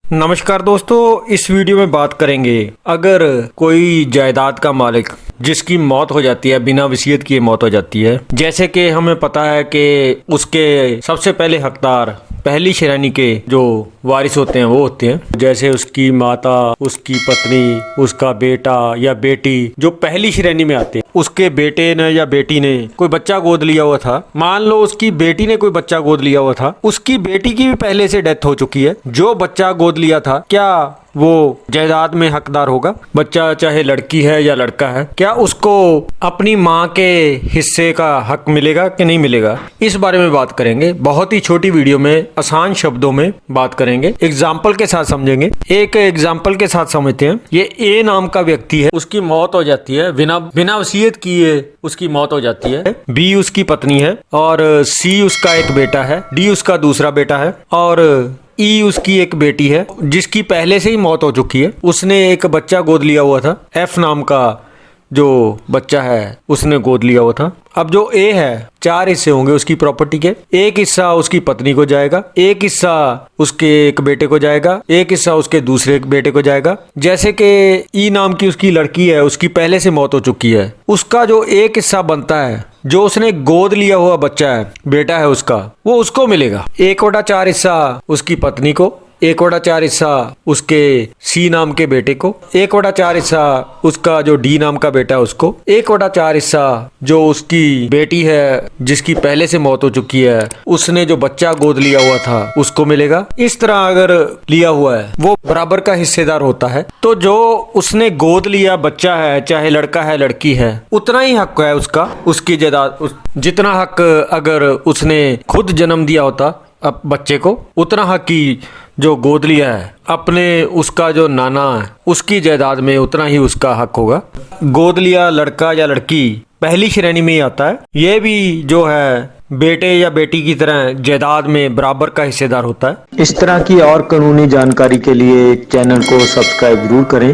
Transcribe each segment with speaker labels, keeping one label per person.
Speaker 1: नमस्कार दोस्तों, इस वीडियो में बात करेंगे अगर कोई जायदाद का मालिक जिसकी मौत हो जाती है, बिना वसीयत किए मौत हो जाती है, जैसे कि हमें पता है कि उसके सबसे पहले हकदार पहली श्रेणी के जो वारिस होते हैं वो होते हैं, जैसे उसकी माता, उसकी पत्नी, उसका बेटा या बेटी जो पहली श्रेणी में आते हैं। उसके बेटे ने या बेटी ने कोई बच्चा गोद लिया हुआ था, मान लो उसकी बेटी ने कोई बच्चा गोद लिया हुआ था, उसकी बेटी की भी पहले से डेथ हो चुकी है, जो बच्चा गोद लिया था क्या वो जायदाद में हकदार होगा? बच्चा चाहे लड़की है या लड़का है, क्या उसको अपनी माँ के हिस्से का हक मिलेगा कि नहीं मिलेगा? इस बारे में बात करेंगे। बहुत ही छोटी वीडियो में आसान शब्दों में बात करेंगे, एग्जाम्पल के साथ समझेंगे। एक एग्जाम्पल के साथ समझते हैं। ये ए नाम का व्यक्ति है, उसकी मौत हो जाती है, बिना वसीयत किए उसकी मौत हो जाती है। बी उसकी पत्नी है और सी उसका एक बेटा है, डी उसका दूसरा बेटा है और ई उसकी एक बेटी है जिसकी पहले से ही मौत हो चुकी है। उसने एक बच्चा गोद लिया हुआ था, एफ नाम का जो बच्चा है उसने गोद लिया हुआ था। अब जो ए है, 4 हिस्से होंगे उसकी प्रॉपर्टी के। एक हिस्सा उसकी पत्नी को जाएगा, एक हिस्सा उसके एक बेटे को जाएगा, एक हिस्सा उसके दूसरे बेटे को जाएगा। जैसे कि ई नाम की उसकी लड़की है, उसकी पहले से मौत हो चुकी है, उसका जो एक हिस्सा बनता है, जो उसने गोद लिया हुआ बच्चा है, बेटा है उसका, वो उसको मिलेगा। 1/4 हिस्सा उसकी पत्नी को, 1/4 हिस्सा उसके सी नाम के बेटे को, 1/4 हिस्सा उसका जो डी नाम का बेटा है उसको, 1/4 हिस्सा जो उसकी बेटी है जिसकी पहले से मौत हो चुकी है, उसने जो बच्चा गोद लिया हुआ था उसको मिलेगा। इस तरह अगर लिया हुआ है वो बराबर का हिस्सेदार होता है। तो जो उसने गोद लिया बच्चा है, चाहे लड़का है लड़की है, उतना ही हक है उसका, उसकी जायदाद, जितना हक अगर उसने खुद जन्म दिया होता अब बच्चे को, उतना हक की जो गोद लिया है अपने, उसका जो नाना है उसकी जायदाद में उतना ही उसका हक होगा। गोद लिया लड़का या लड़की पहली श्रेणी में ही आता है। ये भी जो है बेटे या बेटी की तरह जायदाद में बराबर का हिस्सेदार होता है।
Speaker 2: इस तरह की और कानूनी जानकारी के लिए चैनल को सब्सक्राइब जरूर करें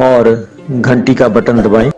Speaker 2: और घंटी का बटन दबाएं।